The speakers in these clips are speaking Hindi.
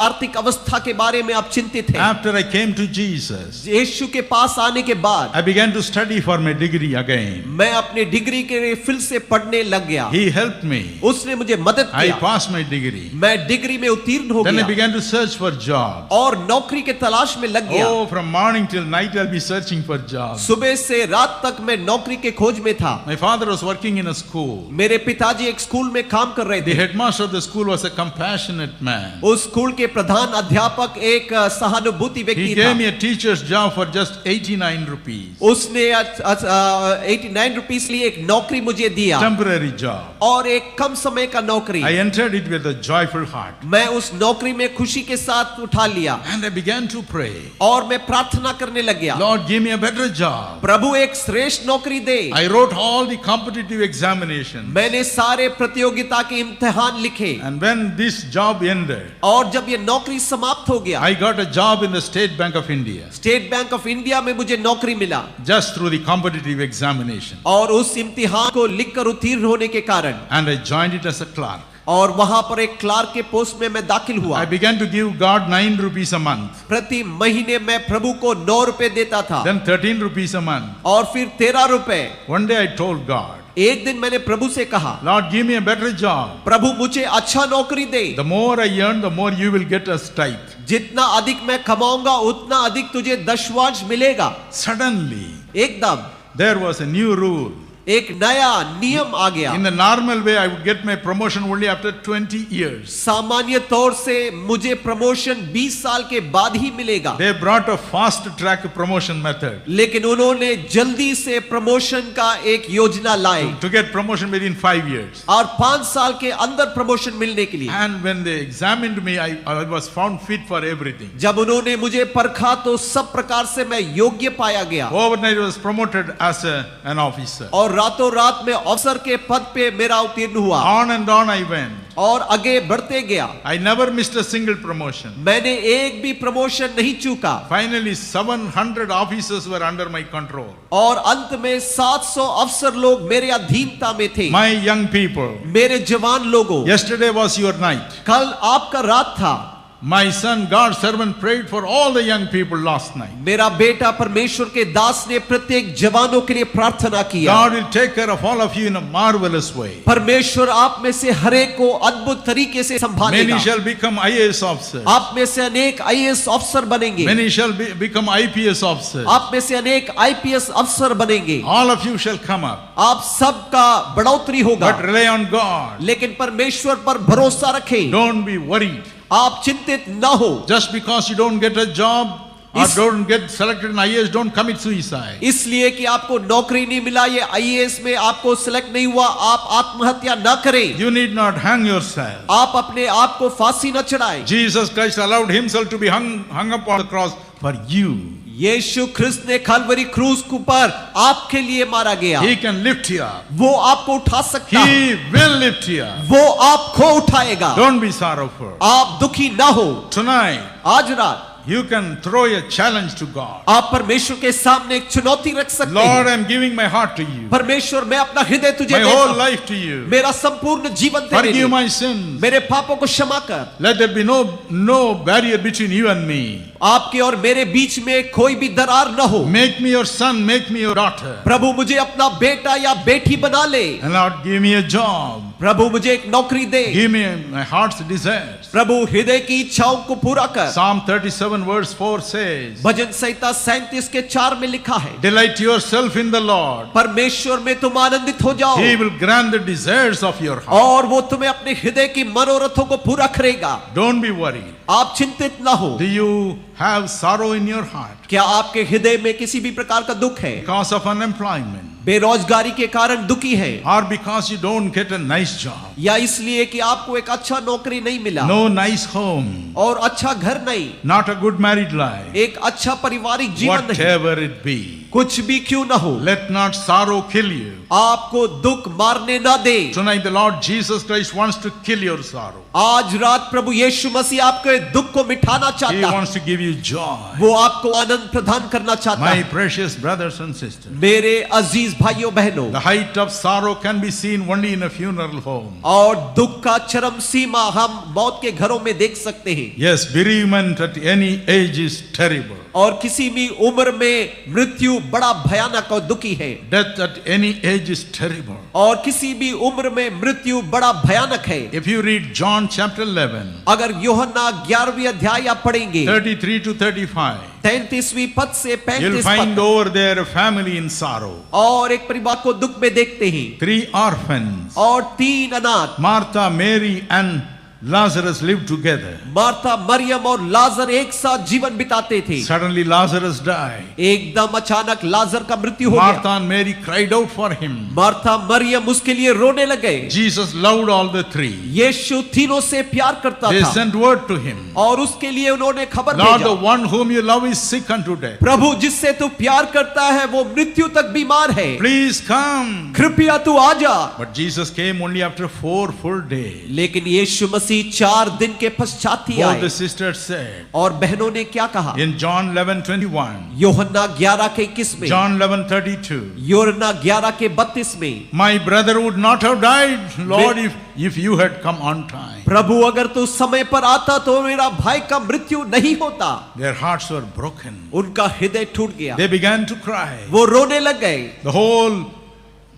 आर्थिक अवस्था के बारे में आप चिंतित हैं। After I came to Jesus, यीशु के पास आने के बाद I began to study for my degree again. मैं अपने डिग्री के लिए फिर से पढ़ने लग गया। He helped me. उसने मुझे मदद I किया। passed my degree. मैं डिग्री में उत्तीर्ण हो Then I गया began to search for jobs. और नौकरी के तलाश में लग गया। Oh, from morning till night I'll be searching for jobs. सुबह से रात तक मैं नौकरी के खोज में था। My father was working in a school. मेरे पिताजी एक स्कूल में काम कर रहे The थे। headmaster of the school was a compassionate man. उस स्कूल के प्रधान अध्यापक एक सहानुभूति He व्यक्ति gave था। me a teacher's job for just 89 rupees. उसने 89 रुपीस लिए एक नौकरी मुझे दिया Temporary job. और एक कम समय का नौकरी। I entered it with a joyful heart. मैं उस नौकरी में खुशी के साथ उठा लिया And I began to pray. और मैं प्रार्थना करने लग गया, Lord, give me a better job. प्रभु एक श्रेष्ठ नौकरी दे। I wrote all the competitive examinations. मैंने सारे प्रतियोगिता के इम्तिहान लिखे And when this job ended, और जब ये नौकरी समाप्त हो गया, I got a job in the State Bank of India. State bank of India में मुझे नौकरी मिला Just through the competitive examination. और उस इम्तिहान को लिखकर उत्तीर्ण होने के कारण And I joined it as a clerk. और वहां पर एक क्लार्क के पोस्ट में मैं दाखिल हुआ। I began to give God 9 rupees a month. प्रति महीने मैं प्रभु को 9 रुपए देता था Then 13 rupees a month. और फिर 13 रुपए। One day I told God, एक दिन मैंने प्रभु से कहा, Lord, give me a better job. प्रभु मुझे अच्छा नौकरी दे। The more I earn, the more you will get as tithe. जितना अधिक मैं कमाऊंगा उतना अधिक तुझे दशवांश मिलेगा। Suddenly, एकदम there was a new rule. एक नया नियम आ गया। In the normal way, I would get my promotion only after 20 years. सामान्य तौर से मुझे प्रमोशन 20 साल के बाद ही मिलेगा, They brought a fast track promotion method. लेकिन उन्होंने जल्दी से प्रमोशन का एक योजना लाई To get promotion within 5 years. और 5 साल के अंदर प्रमोशन मिलने के लिए। And when they examined me, I was found fit for everything. जब उन्होंने मुझे परखा तो सब प्रकार से मैं योग्य पाया गया Overnight, I was promoted as an officer. और रातों रात में अफसर के पद पे मेरा उत्तीर्ण हुआ On and on I went. और आगे बढ़ते गया। I never missed a single promotion. मैंने एक भी प्रमोशन नहीं चूका Finally, 700 officers were under my control. और अंत में 700 अफसर लोग मेरे अधीनता में थे। My young people, मेरे जवान लोगों, yesterday was your night. कल आपका रात था। My son, God's servant, prayed for all the young people last night. मेरा बेटा परमेश्वर के दास ने प्रत्येक जवानों के लिए प्रार्थना किया। God will take care of all of you in a marvelous way. परमेश्वर आप में से हर एक को अद्भुत तरीके से संभालेगा। Many shall become IAS officers. आप में से अनेक IAS अफसर बनेंगे। Many shall become IPS officers. आप में से अनेक IPS अफसर बनेंगे। All of you shall come up. आप सबका बढ़ोतरी होगा, But rely on God. लेकिन परमेश्वर पर भरोसा रखें। Don't be worried. आप चिंतित न हो। Just because you don't get a job or don't get selected in IAS, don't commit suicide. इसलिए कि आपको नौकरी नहीं मिला, ये IAS में आपको सिलेक्ट नहीं हुआ, आप आत्महत्या न करें। You need not hang yourself. आप अपने आप को फांसी न चढ़ाएं। Jesus Christ allowed himself to be hung up on the cross for you. यीशु ख्रिस्त ने कलवरी क्रूस पर आपके लिए मारा गया। He can lift you up. वो आपको उठा सकता है। He will lift you up. वो आपको उठाएगा। Don't be sorrowful. आप दुखी ना हो। Tonight, आज रात you can throw a challenge to God. आप परमेश्वर के सामने एक चुनौती रख सकते Lord, हैं। I'm giving my heart to you. परमेश्वर मैं अपना हृदय तुझे My देता whole हूं। life to you. मेरा संपूर्ण जीवन तेरे Forgive लिए। my sins. मेरे पापों को क्षमा कर। Let there be no barrier between you and me. आपके और मेरे बीच में कोई भी दरार न हो। Make me your son, make me your daughter. प्रभु मुझे अपना बेटा या बेटी बना ले। And Lord, give me a job. प्रभु मुझे एक नौकरी दे। Give me my heart's desires. प्रभु हृदय की इच्छाओं को पूरा कर। Psalm 37 verse 4 says, भजन संहिता 37 के 4 में लिखा है, Delight yourself in the Lord. परमेश्वर में तुम आनंदित हो जाओ He will grant the desires of your heart. और वो तुम्हें अपने हृदय की मनोरथों को पूरा करेगा। Don't be worried. आप चिंतित ना हो। Do you have sorrow in your heart क्या आपके हृदय में किसी भी प्रकार का दुख है? because of unemployment? बेरोजगारी के कारण दुखी है Or because you don't get a nice job? या इसलिए कि आपको एक अच्छा नौकरी नहीं मिला No nice home? और अच्छा घर नहीं, Not a good married life? एक अच्छा पारिवारिक जीवन नहीं। Whatever it be, कुछ भी क्यों ना हो, let not sorrow kill you. आपको दुख मारने ना दे। Tonight the Lord Jesus Christ wants to kill your sorrow. आज रात प्रभु यीशु मसीह आपके दुख को मिटाना He चाहता है। wants to give you joy. वो आपको आनंद प्रदान करना चाहता My है। precious brothers and sisters, मेरे अजीज भाइयों बहनों, the height of sorrow can be seen only in a funeral home. और दुख का चरम सीमा हम मौत के घरों में देख सकते हैं। Yes, bereavement at any age is terrible. और किसी भी उम्र में मृत्यु बड़ा भयानक और दुखी है। Death at any age is terrible. और किसी भी उम्र में मृत्यु बड़ा भयानक है। If you read John chapter 11, अगर यूहन्ना 11वीं अध्याय आप पढ़ेंगे 33 to 35, 33वीं पद से you'll 35 find पद, over there a family in sorrow. और एक परिवार को दुख में देखते हैं। 3 orphans, और 3 अनाथ, Martha, Mary and Lazarus lived together. Martha, मरियम और लाजर एक साथ जीवन बिताते थे। Suddenly Lazarus died. एकदम अचानक लाजर का मृत्यु हो Martha गया। and Mary cried out for him. Martha, मरियम उसके लिए रोने लगे। Jesus loved all the three. यीशु तीनों से प्यार करता They था sent word to him. और उसके लिए उन्होंने खबर Lord, the भेजा, one whom you love is sick unto death. प्रभु जिससे तू प्यार करता है वो मृत्यु तक बीमार है, Please come. कृपया तू आ जा। But Jesus came only after 4 full days. लेकिन यीशु मसीह 4 दिन के पश्चात ही Both the आए। sisters said और बहनों ने क्या कहा? in John 11:21, यूहन्ना 11 के 21 में, John 11:32, यूहन्ना 11 के 32 में, my brother would not have died, Lord, if you had come on time. प्रभु अगर तू समय पर आता तो मेरा भाई का मृत्यु नहीं होता। Their hearts were broken. उनका हृदय टूट गया, They began to cry. वो रोने लग गए। The whole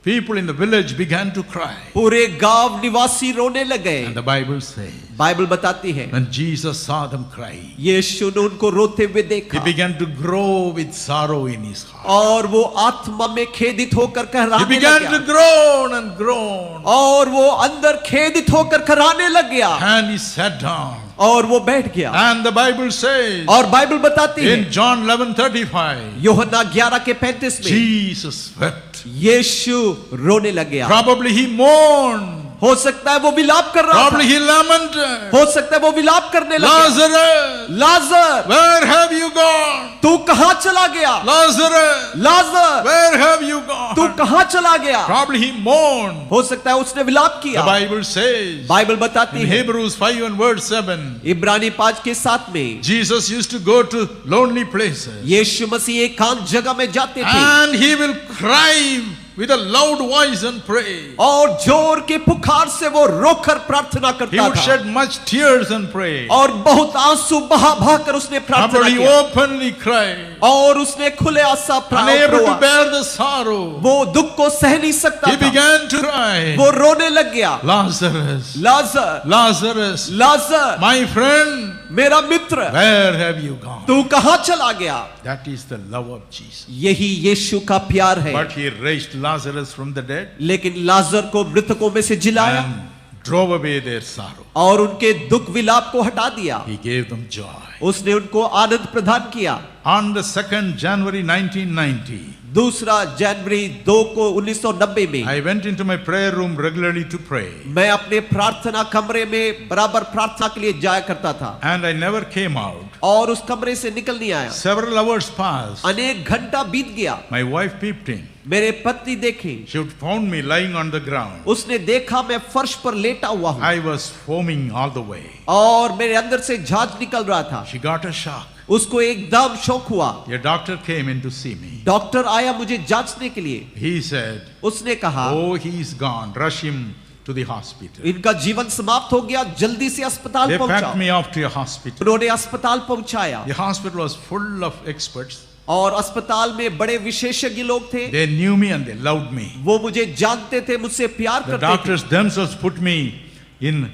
people in the village began to cry. पूरे गांव निवासी रोने लग गए। And the Bible says, Bible बताती है when Jesus saw them crying, यीशु ने उनको रोते हुए he देखा began to grow with sorrow in his heart. और वो आत्मा में खेदित होकर He कहराने began लग to गया, groan and groan. और वो अंदर खेदित होकर कहराने लग गया And he sat down. और वो बैठ गया। And the Bible says और बाइबल बताती है in John 11:35, यूहन्ना 11 के 35 में Jesus wept. यीशु रोने लग गया। Probably he mourned. हो सकता है वो विलाप कर रहा Probably था, he lamented. हो सकता है वो विलाप करने लगा। Lazarus, Lazarus, where have you gone? तू कहां चला गया? Lazarus, Lazarus, where have you तू gone? कहां चला गया? Probably he mourned. हो सकता है उसने विलाप The किया। Bible says बाइबल बताती in है Hebrews 5 and verse 7, इब्रानी 5 के 7 में Jesus used to go to lonely places यीशु मसीह एकांत जगह में जाते थे and he will cry with a loud voice and pray. और जोर के पुकार से वो रोकर प्रार्थना He करता would था shed much tears and pray. और बहुत आंसू बहा बहा कर उसने प्रार्थना Probably किया openly cried, और उसने खुले आशा unable to प्रार्थना, bear the sorrow. वो दुख को सह नहीं सकता He था, began to cry, वो रोने लग गया। Lazarus, Lazarus, Lazarus, Lazarus, my friend, मेरा मित्र, where have you gone? तू कहां चला गया? That is the love of Jesus. यही यीशु का प्यार है। But he raised Lazarus from the dead लेकिन लाजर को मृतकों में से जिलाया and drove away their sorrow. और उनके दुख विलाप को हटा दिया। He gave them joy. उसने उनको आनंद प्रदान किया। On the 2nd January 1990, 2 जनवरी 2 को 1990 में I went into my prayer room regularly to pray, मैं अपने प्रार्थना कमरे में बराबर प्रार्थना के लिए जाया करता था and I never came out. और उस कमरे से निकल नहीं आया। Several hours passed. अनेक घंटा बीत गया। My wife peeped in. मेरे पत्नी देखी, She had found me lying on the ground. उसने देखा मैं फर्श पर लेटा हुआ हूँ I was foaming all the way. और मेरे अंदर से झाग निकल रहा था। She got a shock. उसको एकदम शौक हुआ। A doctor came in to see me. Doctor आया मुझे जांचने के लिए। He said, उसने कहा, oh, he's gone. Rush him to the hospital. इनका जीवन समाप्त हो गया, जल्दी से अस्पताल They packed पहुंचाओ। me off to a hospital. उन्होंने अस्पताल पहुंचाया The hospital was full of experts. और अस्पताल में बड़े विशेषज्ञ लोग थे। They knew me and they loved me. वो मुझे जानते थे, मुझसे प्यार The करते थे doctors themselves put me in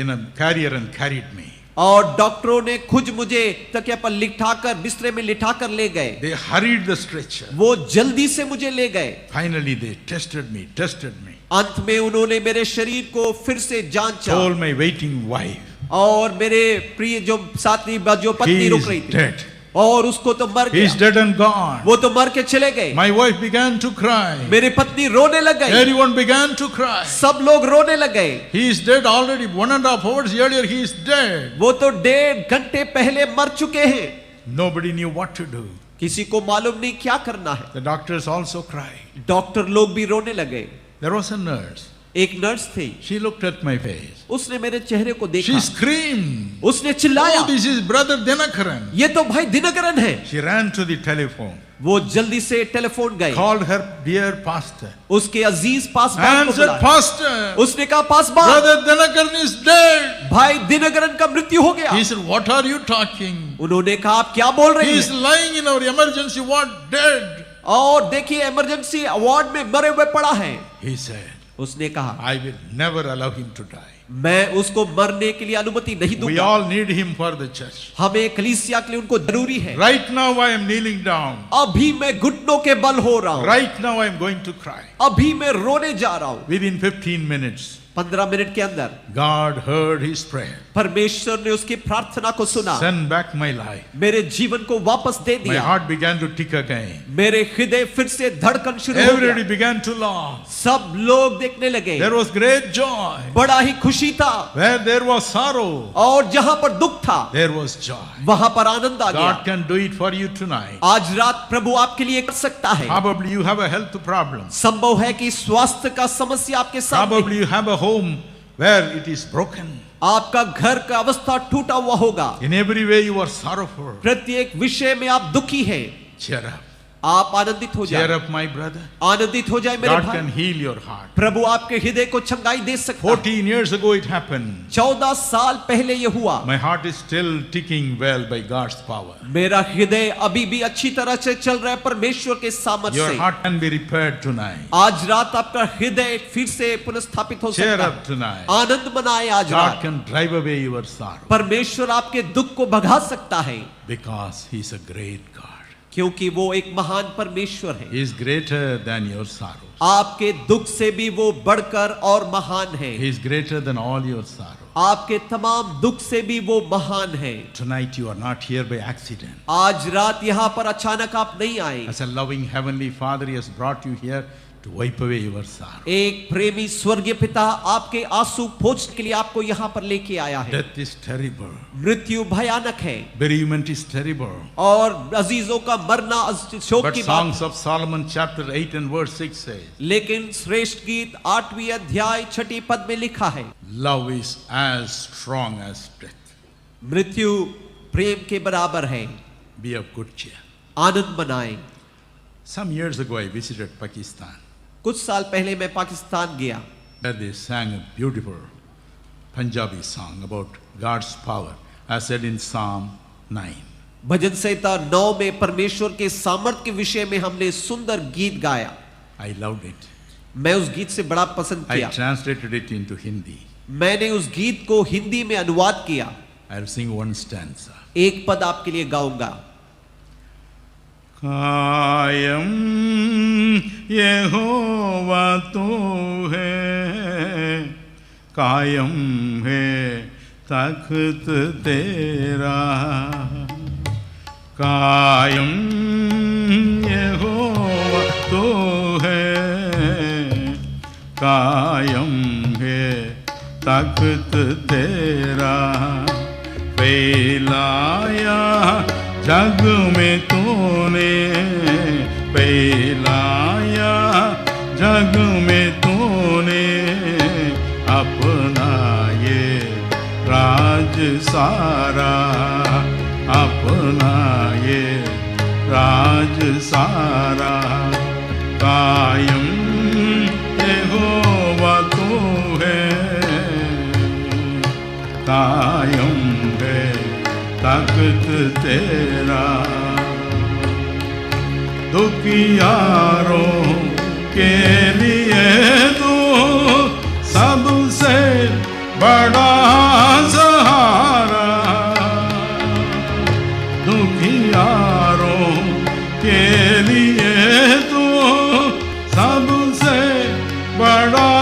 a carrier and carried me. और डॉक्टरों ने खुद मुझे तकिया पर लिटाकर बिस्तरे में लिटाकर ले गए। They hurried the stretcher. वो जल्दी से मुझे ले गए। Finally they tested me. अंत में उन्होंने मेरे शरीर को फिर से जांचा Told my waiting wife, और मेरे प्रिय जो साथी जो he पत्नी रुक is रही थी dead. और उसको तो मर He is गया, dead and gone. वो तो मर के चले गए। My wife began to cry. मेरी पत्नी रोने लग गई, Everyone began to cry. सब लोग रोने लग गए। He is dead already. 1.5 hours earlier he is dead. वो तो 1.5 घंटे पहले मर चुके हैं। Nobody knew what to do. किसी को मालूम नहीं क्या करना है। The doctors also cried. Doctor लोग भी रोने लगे। There was a nurse. एक नर्स थी, She looked at my face. उसने मेरे चेहरे को देखा, She screamed. उसने चिल्लाया, Oh, this is brother Dinakaran. ये तो भाई दिनकरन है। She ran to the telephone. वो जल्दी से टेलीफोन गए, Called her dear pastor. उसके अजीज पासबान And को said, बुलाया। Pastor, उसने कहा, पासबान, brother Dinakaran is dead. भाई दिनकरन का मृत्यु हो गया। He said, what are you talking? उन्होंने कहा, आप क्या बोल रहे He is हैं? lying in our emergency ward dead. और देखिए इमरजेंसी वार्ड में मरे हुए पड़ा है। He said, उसने कहा, I will never allow him to die. मैं उसको मरने के लिए अनुमति नहीं We दूंगा। all need him for the church. हमें कलीसिया के लिए उनको जरूरी है। Right now I am kneeling down. अभी मैं घुटनों के बल हो रहा हूँ, Right now I am going to cry. अभी मैं रोने जा रहा हूँ। Within 15 minutes, 15 मिनट के अंदर God heard his prayer. परमेश्वर ने उसकी प्रार्थना को सुना, Send back my life. मेरे जीवन को वापस दे My दिया। heart began to tick again. मेरे हृदय फिर से धड़कन शुरू हो Everybody गया। began to laugh. सब लोग देखने लगे, There was great joy. बड़ा ही खुशी था। Where there was sorrow, और जहां पर दुख था, there was joy. वहां पर आनंद आ गया। God can do it for you tonight. आज रात प्रभु आपके लिए कर सकता है। Probably you have a health problem. संभव है कि स्वास्थ्य का समस्या आपके सामने, Probably you have a home where it is broken. आपका घर का अवस्था टूटा हुआ होगा। In every way you are sorrowful. प्रत्येक विषय में आप दुखी हैं। Cheer up. आप आनंदित हो Cheer जाए, up, my brother. आनंदित हो जाए मेरे God भाई। can heal your heart. प्रभु आपके हृदय को चंगाई दे सकता है। 14 years ago it happened. 14 साल पहले ये हुआ। My heart is still ticking well by God's power. मेरा हृदय अभी भी अच्छी तरह से चल रहा है परमेश्वर के सामर्थ्य Your से। heart can be repaired tonight. आज रात आपका हृदय फिर से पुनर्स्थापित हो Cheer सकता up है। tonight. आनंद मनाए आज God रात। can drive away your sorrow परमेश्वर आपके दुख को भगा सकता है, because He is a great God. क्योंकि वो एक महान परमेश्वर है। He is greater than your sorrows. आपके दुख से भी वो बढ़कर और महान है। He is greater than all your sorrows. आपके तमाम दुख से भी वो महान है। Tonight you are not here by accident. आज रात यहाँ पर अचानक आप नहीं आए। As a loving heavenly Father, He has brought you here to wipe away your sorrow. एक प्रेमी स्वर्गीय पिता आपके आंसू पोंछने के लिए आपको यहाँ पर लेके आया है। Death is terrible. मृत्यु भयानक है Bereavement is terrible. और अजीजों का मरना शोक But की बात। Songs of Solomon chapter 8 and verse 6 says, लेकिन श्रेष्ठ गीत 8वीं अध्याय 6 पद में लिखा है, love is as strong as death. मृत्यु प्रेम के बराबर है। Be of good cheer. आनंद मनाएं। Some years ago I visited Pakistan. कुछ साल पहले मैं पाकिस्तान गया, There they sang a beautiful Punjabi song about God's power, as said in Psalm 9. भजन संहिता 9 में परमेश्वर के सामर्थ्य के विषय में हमने सुंदर गीत गाया। I loved it. मैं उस गीत से बड़ा पसंद I किया। translated it into Hindi. मैंने उस गीत को हिंदी में अनुवाद किया। I'll sing one stanza. एक पद आपके लिए गाऊंगा। कायम यहोवा तू है, कायम है तख्त तेरा, कायम यहोवा तू है, कायम है तख्त तेरा, फैलाया जग में तूने, फैलाया जग में तूने, अपना ये राज सारा, अपना ये राज सारा, कायम यहोवा तू है, कायम है तख्त तेरा, दुखियारों के लिए तू सबसे बड़ा सहारा, दुखियारों के लिए तू सबसे बड़ा